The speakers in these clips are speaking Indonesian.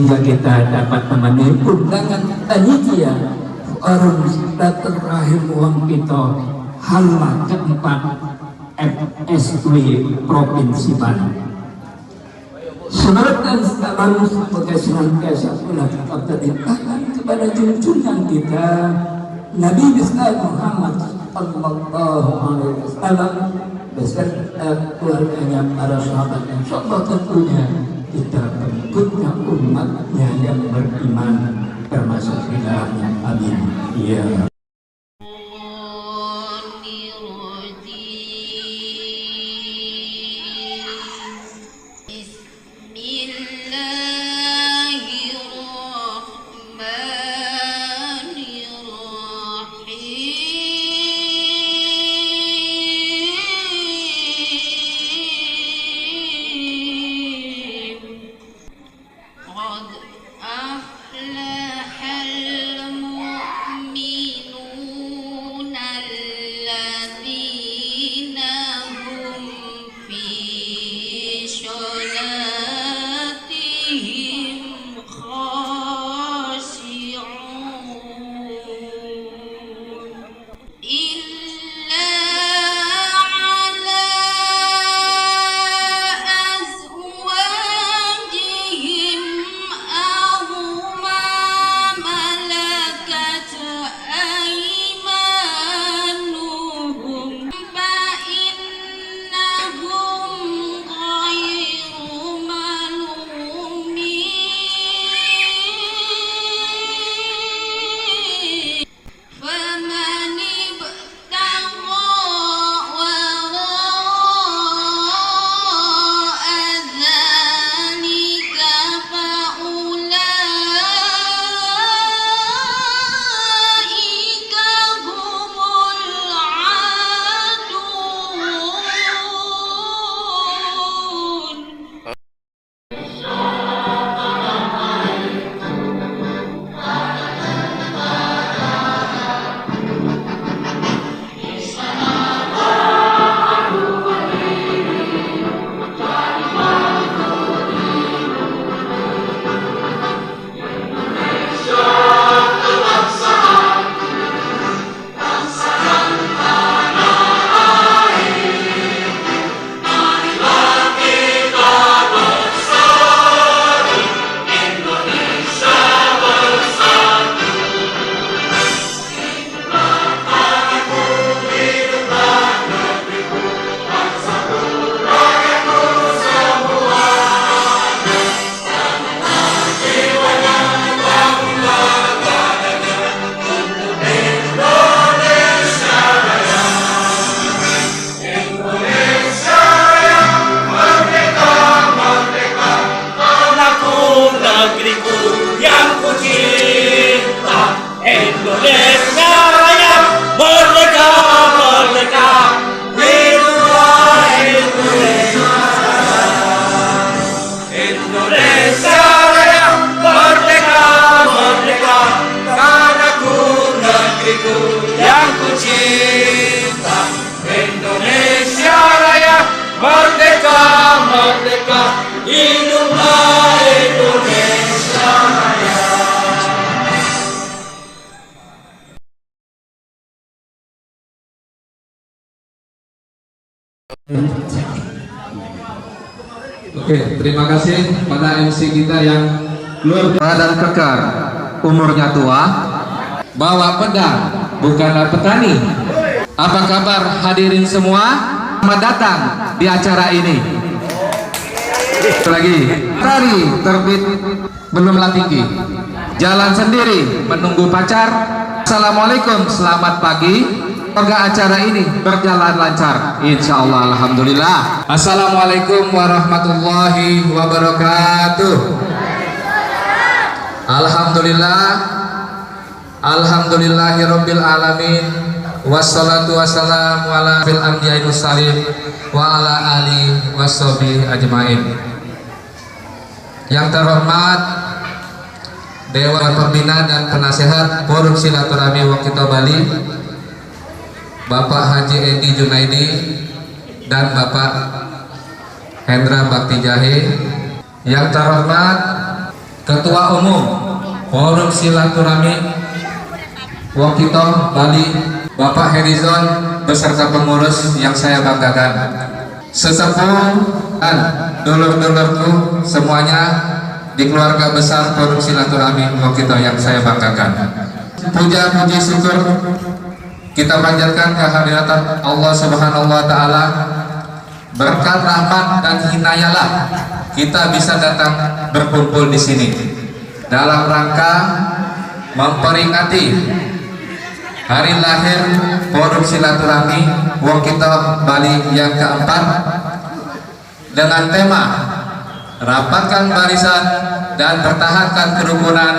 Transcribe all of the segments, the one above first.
sehingga kita dapat memenuhi undangan panitia Forum Silaturahim Wong Pito Hala keempat FSW Provinsi Bali. Semangat dan salam semoga senantiasa pula tetap terlimpahkan kepada junjungan kita Nabi besar Muhammad sallallahu alaihi wasallam beserta keluarganya, para sahabat, dan insyaallah tentunya kita pengikutnya, umatnya yang beriman termasuk di dalamnya. Amin. Ya. Oke, terima kasih pada MC kita yang luar biasa dan kekar, umurnya tua, bawa pedang, bukanlah petani. Apa kabar hadirin semua? Selamat datang di acara ini. Lagi, tari terbit belumlah tinggi, jalan sendiri menunggu pacar. Assalamualaikum, selamat pagi. Semoga acara ini berjalan lancar, insya Allah. Alhamdulillah. Assalamualaikum warahmatullahi wabarakatuh. Alhamdulillah, alhamdulillahirabbil alamin. Wassalatu wassalamu ala fil anbiya'i mursalin wa ala alihi washabihi ajmain. Yang terhormat Dewan Pembina dan Penasehat Forum Silaturahmi Wong Pito Bali, Bapak Haji Edi Junaidi dan Bapak Hendra Bakti Jahe. Yang terhormat Ketua Umum Forum Silaturahmi Wokito Bali, Bapak Herizon beserta pengurus yang saya banggakan, sesepuh dan dulur-dulurku semuanya di keluarga besar Forum Silaturahmi Wokito yang saya banggakan. Puja puji syukur kita panjatkan kehadiran Allah Subhanahu wa taala. Berkat rahmat dan hinayalah kita bisa datang berkumpul di sini dalam rangka memperingati hari lahir Forum Silaturahmi Wokito Bali yang keempat dengan tema rapatkan barisan dan pertahankan kerukunan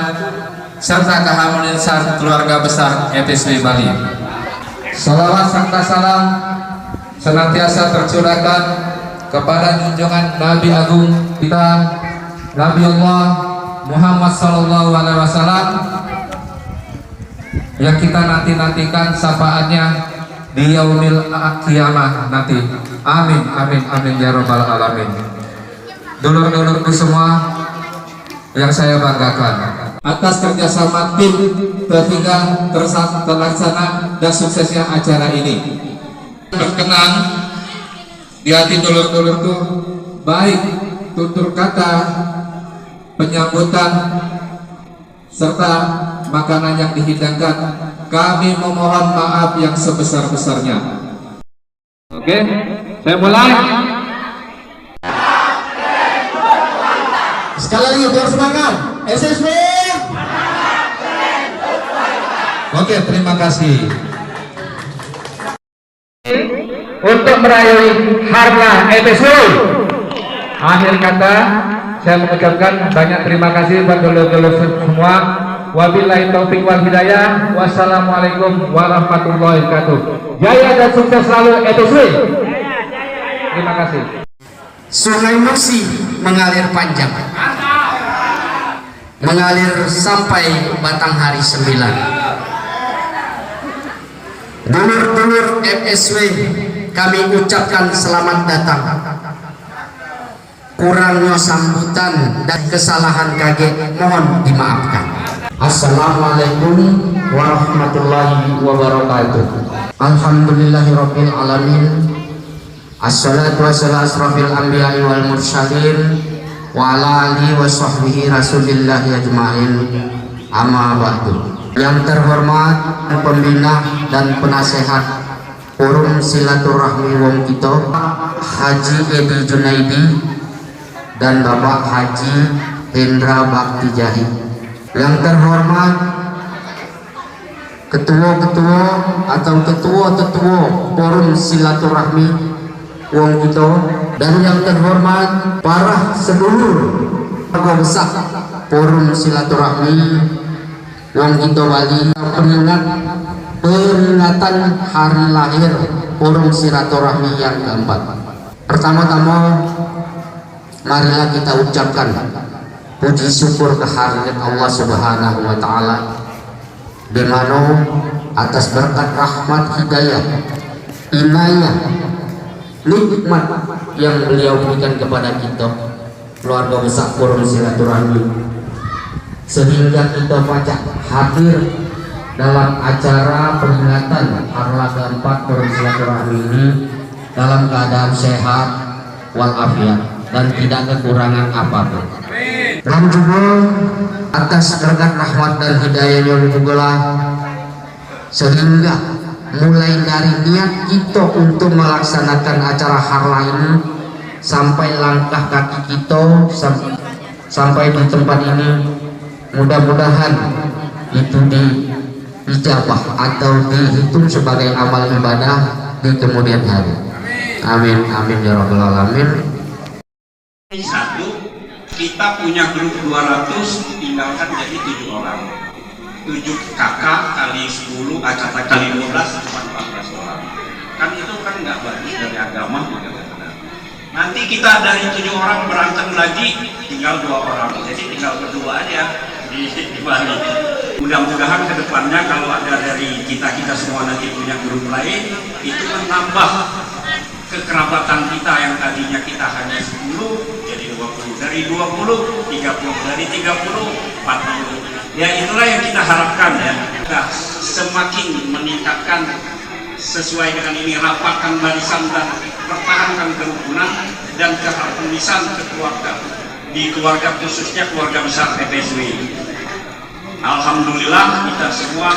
serta keharmonisan keluarga besar FSW Bali. Salawat serta salam senantiasa tercurahkan kepada junjungan Nabi Agung kita Nabi Allah Muhammad Sallallahu Alaihi Wasallam yang kita nantikan syafaatnya di yaumil qiyamah nanti. Amin amin amin ya rabbal alamin. Dulur-dulurku semua yang saya banggakan atas kerjasama tim sehingga terlaksana dan suksesnya acara ini. Berkenan di hati dulur-dulurku baik tutur kata, penyambutan serta makanan yang dihidangkan, kami memohon maaf yang sebesar-besarnya. Oke, saya mulai. Sekali lagi biar semangat. SSW. Oke, terima kasih. Untuk meraih harga FSW, akhir kata saya mengucapkan banyak terima kasih buat dulur-dulur semua. Wabillahi taufiq wal hidayah. Wassalamualaikum warahmatullahi wabarakatuh. Jaya dan sukses selalu FSW. Terima kasih. Sungai Musi mengalir panjang, mengalir sampai Batanghari 9. Dulur-dulur FSW, kami ucapkan selamat datang. Kurangnya sambutan dan kesalahan kaget mohon dimaafkan. Assalamualaikum warahmatullahi wabarakatuh. Alhamdulillahirabbil alamin. Assalatu wassalamu asrafil anbiya'i wal mursalin wa ala alihi wa sahbihi rasulillahi ajma'in. Amma ba'du. Yang terhormat pembina dan penasehat Forum Silaturahmi Wokito Haji Edi Junaidi dan Bapak Haji Hendra Bakti Jahi. Yang terhormat ketua-ketua atau ketua-ketua Forum Silaturahmi Wokito dan yang terhormat para sedulur keluarga besar Forum Silaturahmi Wokito Bali, peringatan hari lahir Forum Silaturahmi yang keempat. Pertama-tama marilah kita ucapkan puji syukur kehadirat Allah Subhanahu wa taala, di mana atas berkat rahmat hidayah, inayah, nikmat yang beliau berikan kepada kita keluarga besar Forum Silaturahmi, sehingga kita pacak hadir dalam acara peringatan harlah keempat Forum Silaturahmi ini dalam keadaan sehat walafiat dan tidak kekurangan apapun. Dan juga atas berkat rahmat dan hidayah yang juga sehingga mulai dari niat kita untuk melaksanakan acara harlah ini sampai langkah kaki kita sampai di tempat ini, mudah-mudahan itu diijabah atau dihitung sebagai amal ibadah di kemudian hari. Amin amin ya rabbal alamin. Satu, kita punya grup 200, tinggalkan jadi 7 orang. 7 kakak kali 10 kali 12 cuma 14 orang. Kan itu kan nggak bagus dari agama juga. Nanti kita dari 7 orang berantem lagi, tinggal 2 orang. Jadi tinggal berdua aja di Bali. Mudah-mudahan kedepannya kalau ada dari kita semua nanti punya grup lain, itu menambah kekerabatan kita yang tadinya kita hanya 10 jadi 20 30, dari 20, 30, dari 30, 40. Ya itulah yang kita harapkan ya. Kita semakin meningkatkan sesuai dengan ini, rapatkan barisan dan pertahankan kerukunan dan keharmonisan keluarga di keluarga, khususnya keluarga besar FSW. Alhamdulillah kita semua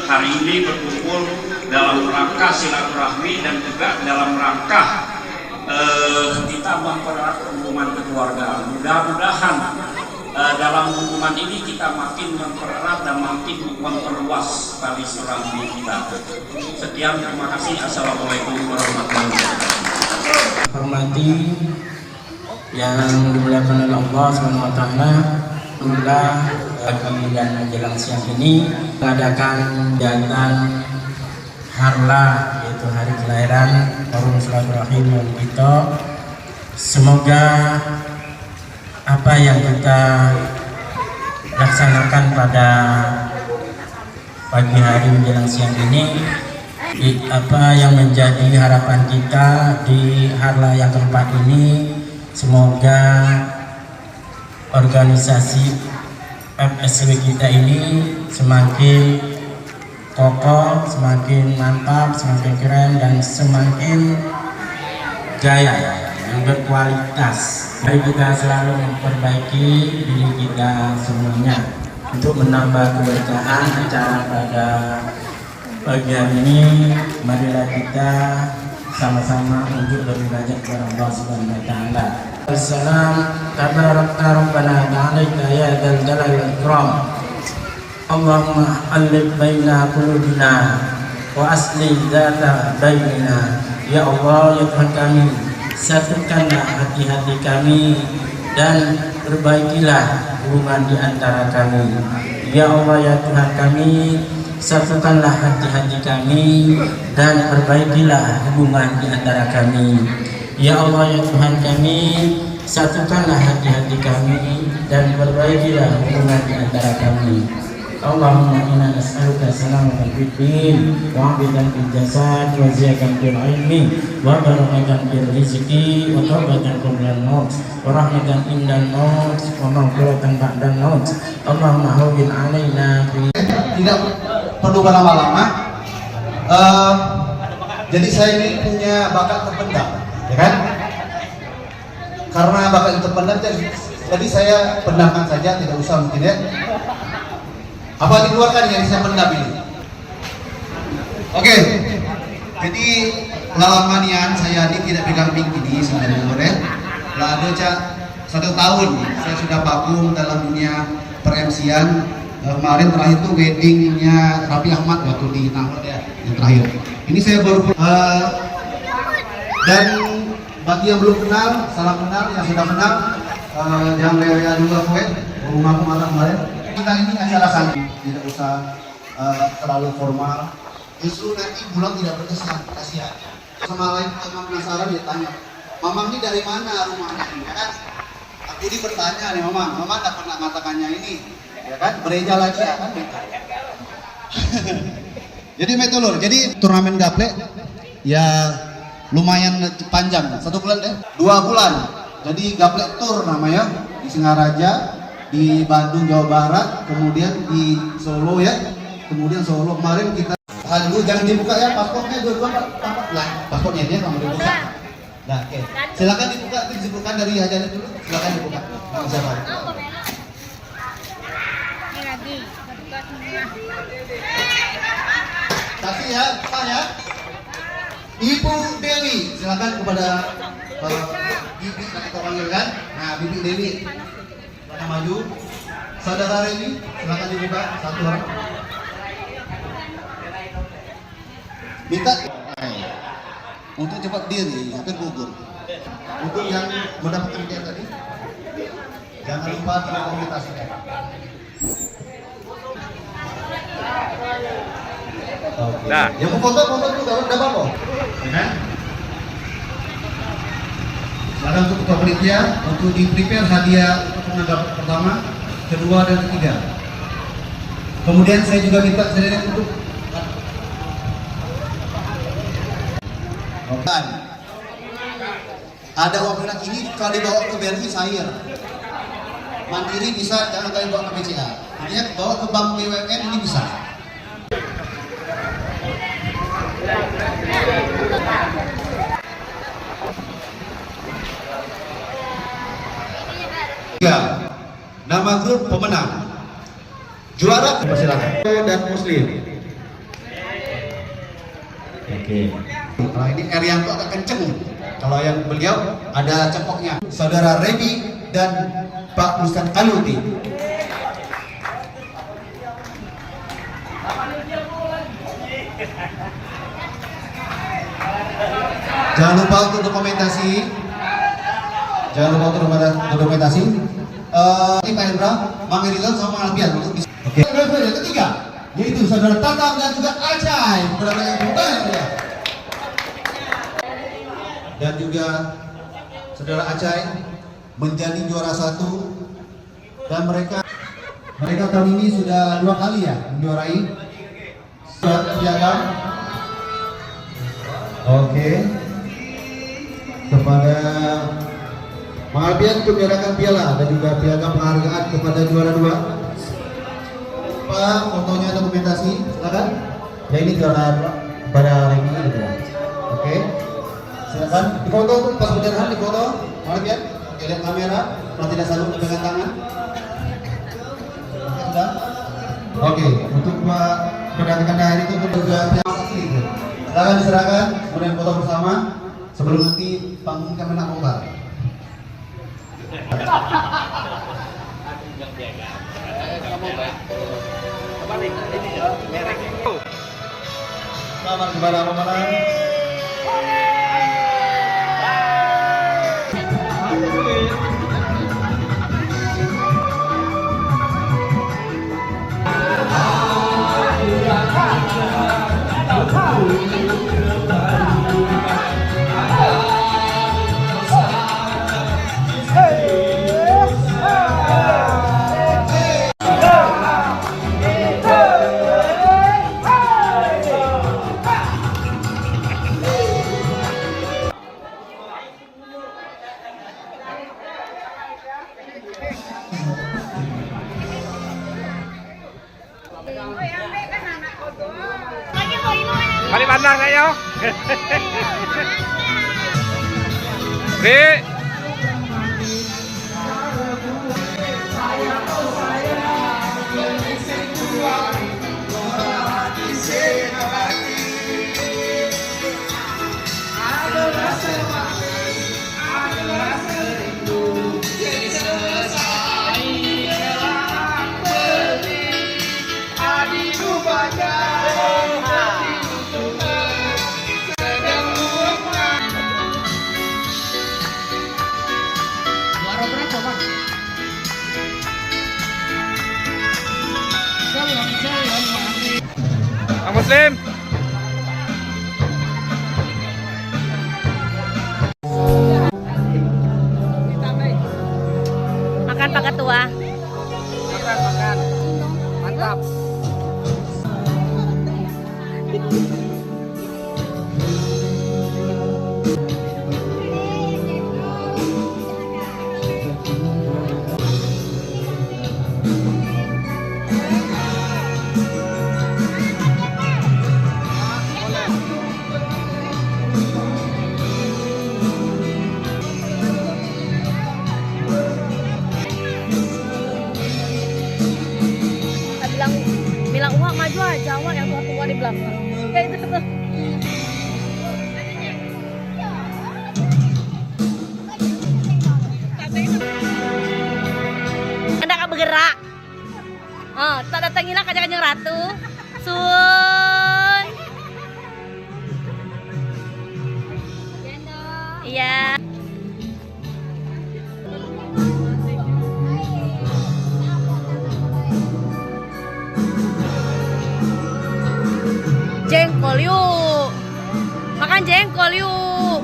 hari ini berkumpul dalam rangka silaturahmi dan juga dalam rangka kita mempererat hubungan keluarga. Mudah-mudahan dalam hubungan ini kita makin mempererat dan makin memperluas tali silaturahmi kita. Sekian, terima kasih. Assalamualaikum warahmatullahi wabarakatuh. Hormati yang dimuliakan oleh Allah SWT, alhamdulillah pagi dan menjelang siang ini mengadakan kegiatan Harla, yaitu hari kelahiran Forum Silaturahim kita. Semoga apa yang kita laksanakan pada pagi hari menjelang siang ini, apa yang menjadi harapan kita di Harla yang keempat ini, semoga organisasi FSW kita ini semakin kokoh, semakin mantap, semakin keren, dan semakin jaya yang berkualitas. Mari kita selalu memperbaiki diri kita semuanya untuk menambah keberkahan acara pada pagi hari ini. Marilah kita sama-sama untuk bermunajat kepada Allah Subhanahu wa taala. Assalamualaikum tabarakta rabbana ta'alaika ya dzal jalali wal ikram. Allahumma alif baina qulubina wa aslih dzata bainina. Ya Allah, ya Tuhan kami, satukanlah hati-hati kami dan perbaikilah hubungan di antara kami. Ya Allah, ya Tuhan kami, satukanlah hati-hati kami dan perbaikilah hubungan di antara kami. Ya Allah, ya Tuhan kami, satukanlah hati-hati kami dan perbaikilah hubungan di antara kami. Allahumma inna nas'aluka salamatan fid din wa 'afiyatan fil jasad wa ziyadatan fil ilmi wa barakatan fil rizqi wa tawbatan qabla al-maut wa rahmatan indan maut wa maghfiratan ba'da al-maut. Allahumma hawwin 'alaina fi. Tidak perlu berlama-lama. Jadi saya ini punya bakat terpendam, ya kan? Karena bakat terpendam, jadi saya pendamkan saja, tidak usah mungkin ya. Apa dikeluarkan yang saya pendam ini? Oke. Jadi lamanian saya ini tidak pegang mic ini sebenarnya. Lah ada 1 tahun saya sudah vakum dalam dunia per-MC-an. Kemarin terakhir itu weddingnya Raffi Ahmad waktu di Nahor ya, yang terakhir. Ini saya baru dan bagi yang belum kenal, salam kenal. Yang sudah kenal, jangan lewat dulu aku ngaku malam kemarin. Kita ini acara santai, tidak usah terlalu formal. Justru nanti pulang tidak berkesan, kasihan. Sama lain teman penasaran dia tanya, Mamang ini dari mana rumahnya ini, ya kan? Aku ini bertanya nih, Mamang tak pernah mengatakannya ini, ya kan? Bereja lagi ya kan? Jadi metolor, jadi turnamen gaplek ya lumayan panjang, 1 bulan deh, 2 bulan. Jadi gaplek tour namanya di Singaraja, di Bandung Jawa Barat, kemudian di Solo ya, kemudian Solo kemarin kita dulu jangan dibuka ya paspornya, dua-dua lah paspornya dia kamu dibuka. Nah, oke. Silakan dibuka, disebutkan dari hajatnya dulu, silakan dibuka. Nama siapa? Ini lagi. Kasih ya, Pak ya. Ibu Dewi, silakan kepada Bibi kita panggil kan. Nah, Bibi Dewi. Maju. Saudara Reni, silakan dibuka 1 orang. Minta untuk cepat diri, hampir gugur. Untuk yang mendapatkan dia tadi, jangan lupa komunikasikan. Nah, yang mau foto dulu, udah apa? Ya kan? Silakan untuk ketua panitia untuk di prepare hadiah untuk penanggap pertama, kedua dan ketiga. Kemudian saya juga minta saudara untuk Ada uang pemenang ini kalau dibawa ke BRI cair. Mandiri bisa, jangan kalian bawa ke BCA. Artinya bawa ke bank BUMN ini bisa. Ya, nama grup pemenang. Juara persilakan. Dan Muslim. Oke. Kalau ini Erianto agak kenceng. Kalau yang beliau ada cempoknya. Saudara Remi dan Pak Ustadz Aluti. Jangan lupa untuk dokumentasi. Jangan lupa untuk dokumentasi. Ini Pak Hendra, Mang Erilon sama Mang Albian untuk bisa. Oke. Yang ketiga, yaitu saudara Tatang dan juga Acai. Berada yang bukan ya. Dan juga saudara Acai menjadi juara 1 dan mereka tahun ini sudah 2 kali ya menjuarai piagam. Oke. Kepada Mang Albian untuk menyerahkan piala dan juga piagam penghargaan kepada juara 2. Pak, fotonya dokumentasi, silakan. Ya ini juara pada Remi gitu ya. Oke. Silakan difoto tuh pas penyerahan difoto. Mang Albian, oke, lihat kamera, kalau tidak selalu pegangan tangan. Oke, sudah. Oke, untuk Pak pendatangan akhir itu juga piala gitu. Silakan diserahkan, kemudian foto bersama sebelum nanti panggung Kemenak Bogor. Selamat kepada pemenang. Balik pandang ayo. Ri. Ang Muslim. Makan Pak Ketua. Makan. Mantap. Bilang uang maju aja, uang yang tua di belakang. Kayak itu tuh. Anda gak bergerak. Oh, tak datangilah Kanjeng Ratu. Sun. Iya. Jengkol yuk. Makan jengkol yuk.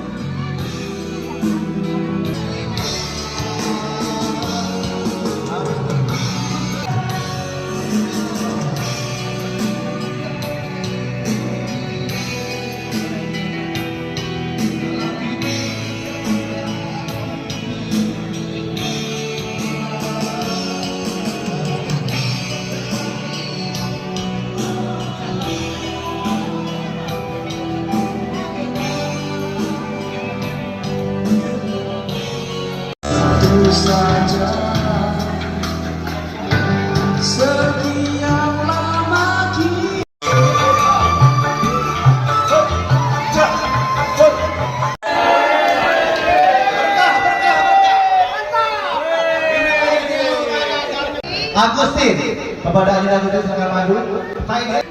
Agustin, kepada Haji Agustin silakan maju.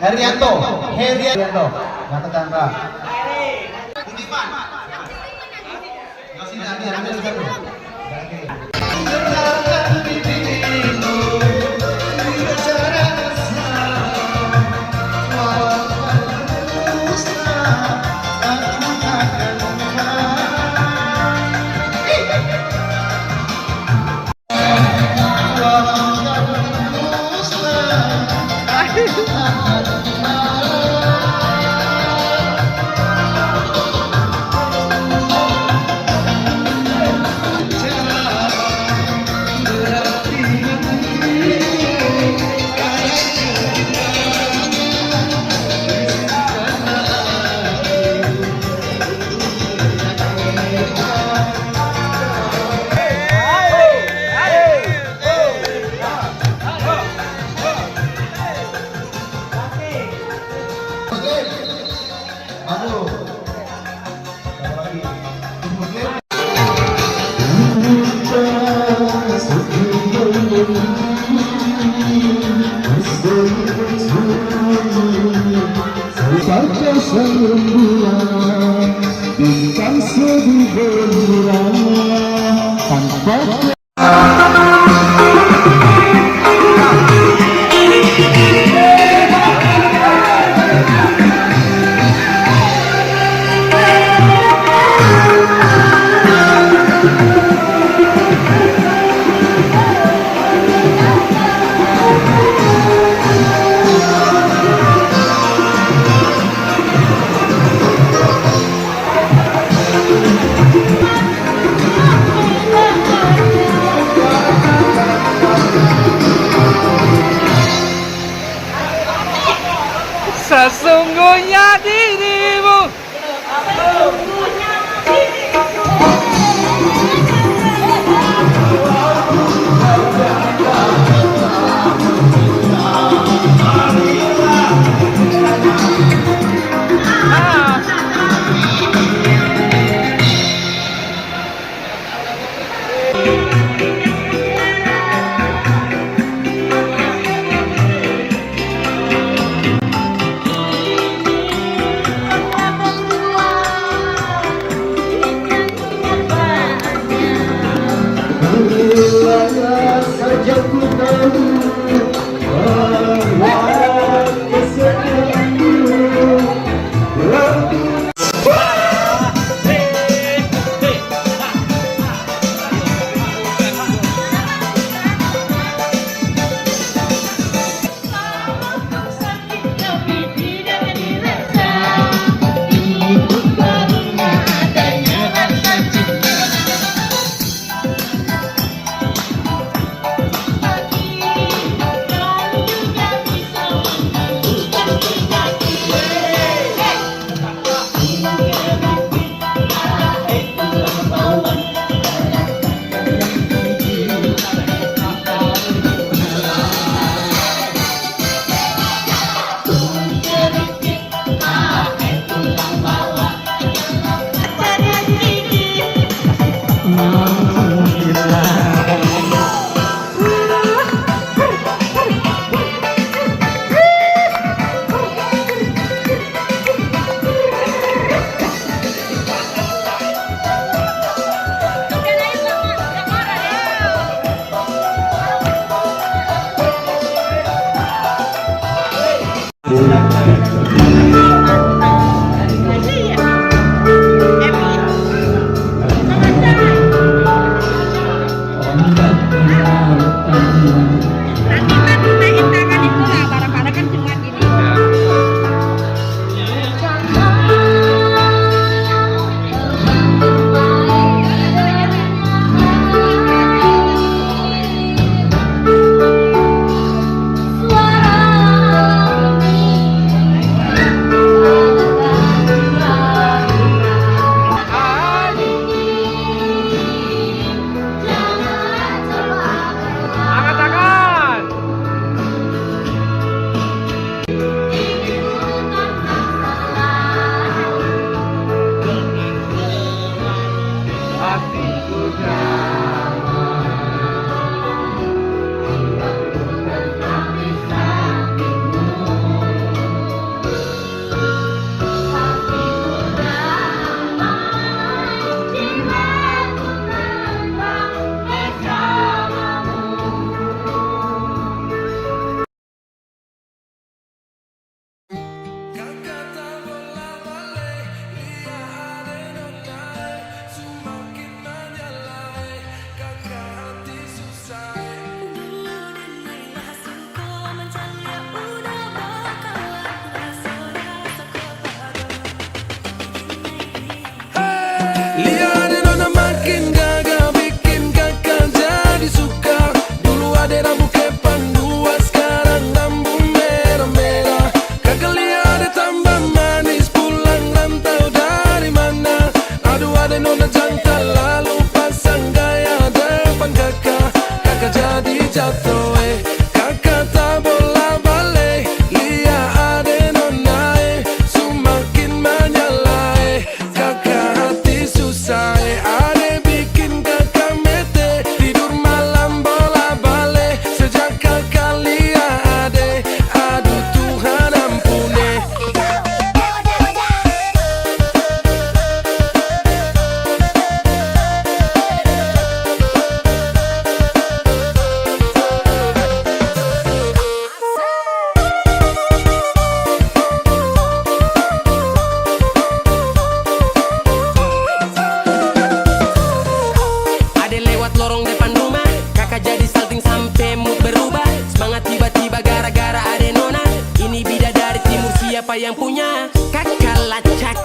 Herianto, Herianto, Kata Chandra. Budiman. Masih ada di sana. Bintang sedih berhilang tanpa sesungguhnya dirimu. saja ku tahu bahwa kesedihanmu yang punya kakak lacak.